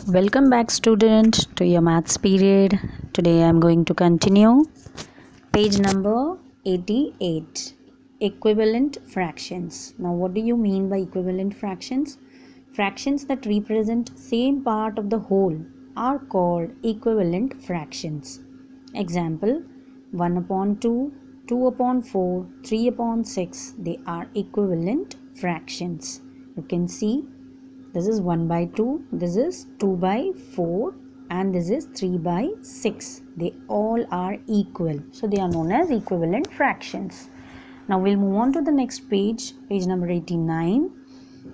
Welcome back, student, to your maths period. Today I am going to continue page number 88, equivalent fractions. Now what do you mean by equivalent fractions? Fractions that represent same part of the whole are called equivalent fractions. Example, 1 upon 2, 2 upon 4, 3 upon 6, they are equivalent fractions. You can see this is 1 by 2, this is 2 by 4 and this is 3 by 6. They all are equal. So they are known as equivalent fractions. Now we'll move on to the next page, page number 89.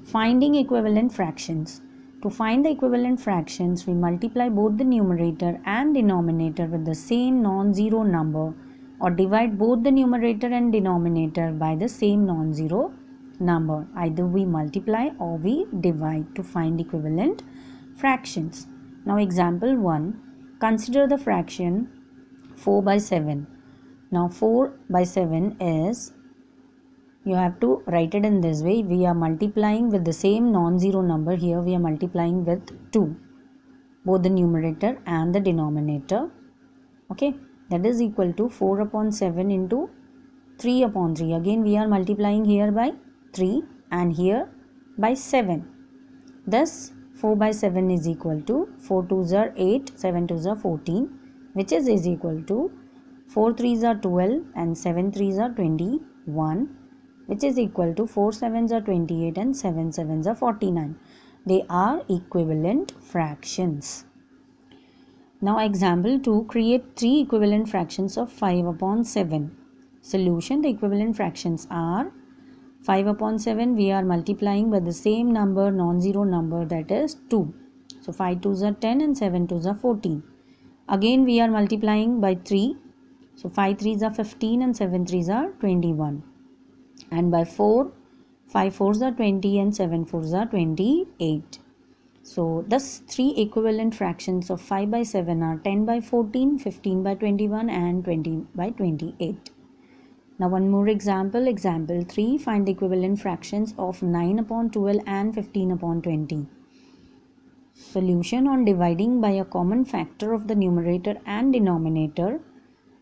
Finding equivalent fractions. To find the equivalent fractions, we multiply both the numerator and denominator with the same non-zero number or divide both the numerator and denominator by the same non-zero number. Either we multiply or we divide to find equivalent fractions. Now example 1, consider the fraction 4 by 7. Now 4 by 7 is, you have to write it in this way, we are multiplying with the same non-zero number. Here we are multiplying with 2, both the numerator and the denominator. Okay, that is equal to 4 upon 7 into 3 upon 3. Again we are multiplying here by 3 and here by 7. Thus 4 by 7 is equal to 4 2s are 8, 7 2s are 14, which is equal to 4 3s are 12 and 7 3s are 21, which is equal to 4 7s are 28 and 7 7s are 49. They are equivalent fractions. Now example 2, create 3 equivalent fractions of 5 upon 7. Solution, the equivalent fractions are 5 upon 7 we are multiplying by the same number, non-zero number, that is 2. So 5 2s are 10 and 7 2s are 14. Again we are multiplying by 3. So 5 3s are 15 and 7 3s are 21. And by 4, 5 4s are 20 and 7 4s are 28. So thus 3 equivalent fractions of 5 by 7 are 10 by 14, 15 by 21 and 20 by 28. Now one more example, example 3, find the equivalent fractions of 9 upon 12 and 15 upon 20. Solution, on dividing by a common factor of the numerator and denominator,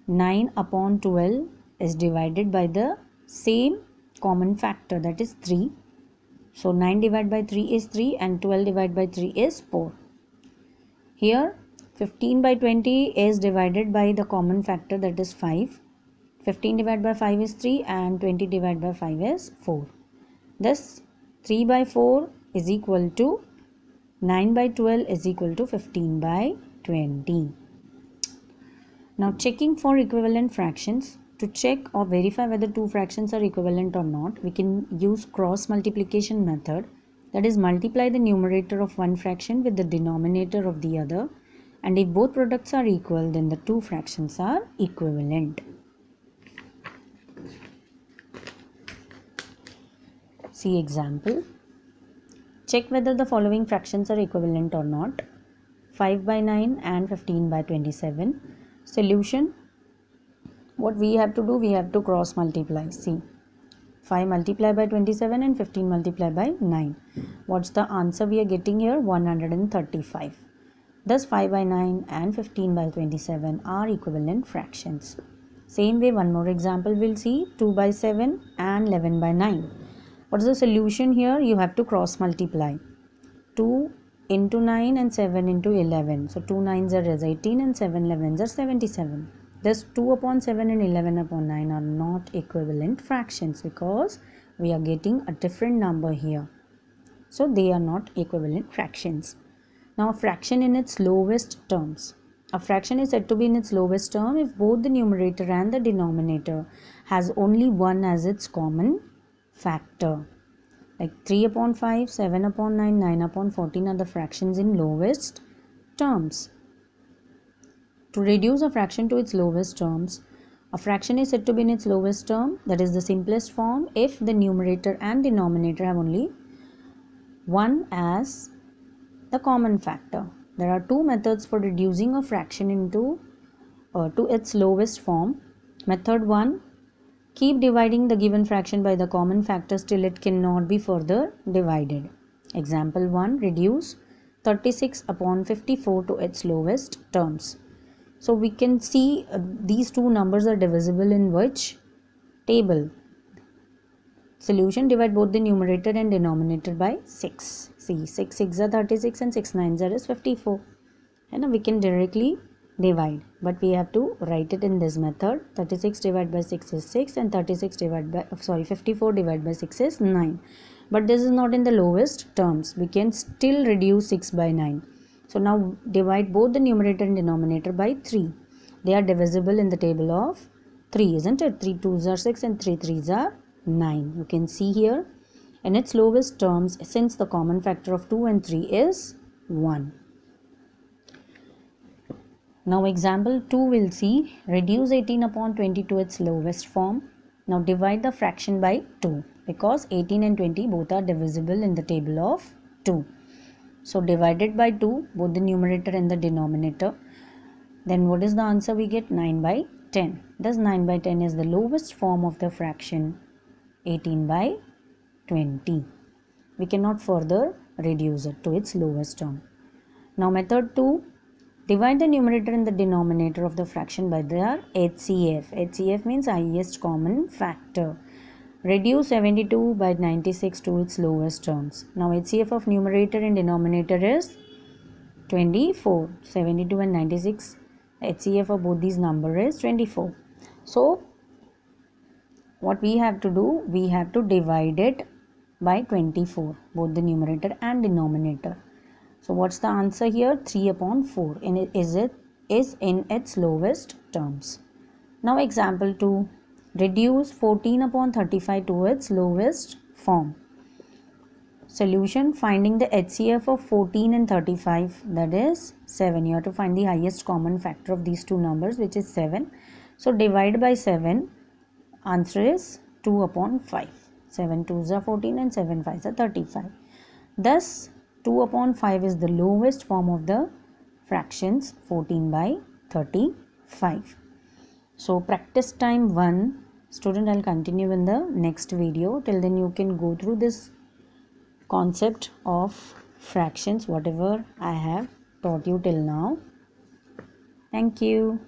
9 upon 12 is divided by the same common factor, that is 3. So 9 divided by 3 is 3 and 12 divided by 3 is 4. Here 15 by 20 is divided by the common factor, that is 5. 15 divided by 5 is 3 and 20 divided by 5 is 4. Thus 3 by 4 is equal to 9 by 12 is equal to 15 by 20. Now checking for equivalent fractions. To check or verify whether two fractions are equivalent or not, we can use cross multiplication method. That is, multiply the numerator of one fraction with the denominator of the other, and if both products are equal, then the two fractions are equivalent. See example. Check whether the following fractions are equivalent or not. 5 by 9 and 15 by 27. Solution. What we have to do, we have to cross multiply. See, 5 multiplied by 27 and 15 multiplied by 9. What's the answer we are getting here? 135. Thus 5 by 9 and 15 by 27 are equivalent fractions. Same way, one more example we'll see, 2 by 7 and 11 by 9. What's the solution here? You have to cross multiply. 2 into 9 and 7 into 11. So 2 9s are 18 and 7 11s are 77. Thus 2 upon 7 and 11 upon 9 are not equivalent fractions because we are getting a different number here. So they are not equivalent fractions. Now a fraction in its lowest terms. A fraction is said to be in its lowest term if both the numerator and the denominator has only 1 as its common factor. Like 3 upon 5, 7 upon 9, 9 upon 14 are the fractions in lowest terms. To reduce a fraction to its lowest terms, a fraction is said to be in its lowest term, that is the simplest form, if the numerator and denominator have only 1 as the common factor. There are two methods for reducing a fraction to its lowest form. Method 1, keep dividing the given fraction by the common factors till it cannot be further divided. Example 1, reduce 36 upon 54 to its lowest terms. So we can see these two numbers are divisible in which table? Solution, divide both the numerator and denominator by 6. See, 6 6 are 36 and 6 9 is 54. And we can directly divide, but we have to write it in this method. 36 divided by 6 is 6 and 54 divided by 6 is 9. But this is not in the lowest terms. We can still reduce 6 by 9. So now divide both the numerator and denominator by 3. They are divisible in the table of 3, isn't it? 3 2s are 6 and 3 3s are 9. You can see here in its lowest terms, since the common factor of 2 and 3 is 1. Now example 2 will see, reduce 18 upon 20 to its lowest form. Now divide the fraction by 2 because 18 and 20 both are divisible in the table of 2. So divided by 2, both the numerator and the denominator. Then what is the answer we get? 9 by 10. Thus 9 by 10 is the lowest form of the fraction 18 by 20. We cannot further reduce it to its lowest term. Now method 2, divide the numerator and the denominator of the fraction by their HCF. HCF means highest common factor. Reduce 72 by 96 to its lowest terms. Now HCF of numerator and denominator is 24. 72 and 96. HCF of both these numbers is 24. So what we have to do, we have to divide it by 24, both the numerator and denominator. So what's the answer here? 3 upon 4 is in its lowest terms. Now example 2, reduce 14 upon 35 to its lowest form. Solution, finding the HCF of 14 and 35, that is 7. You have to find the highest common factor of these two numbers, which is 7. So divide by 7. Answer is 2 upon 5. 7 2s are 14 and 7 5s are 35. Thus 2 upon 5 is the lowest form of the fractions 14 by 35. So practice time 1. Student, I'll continue in the next video. Till then you can go through this concept of fractions, whatever I have taught you till now. Thank you.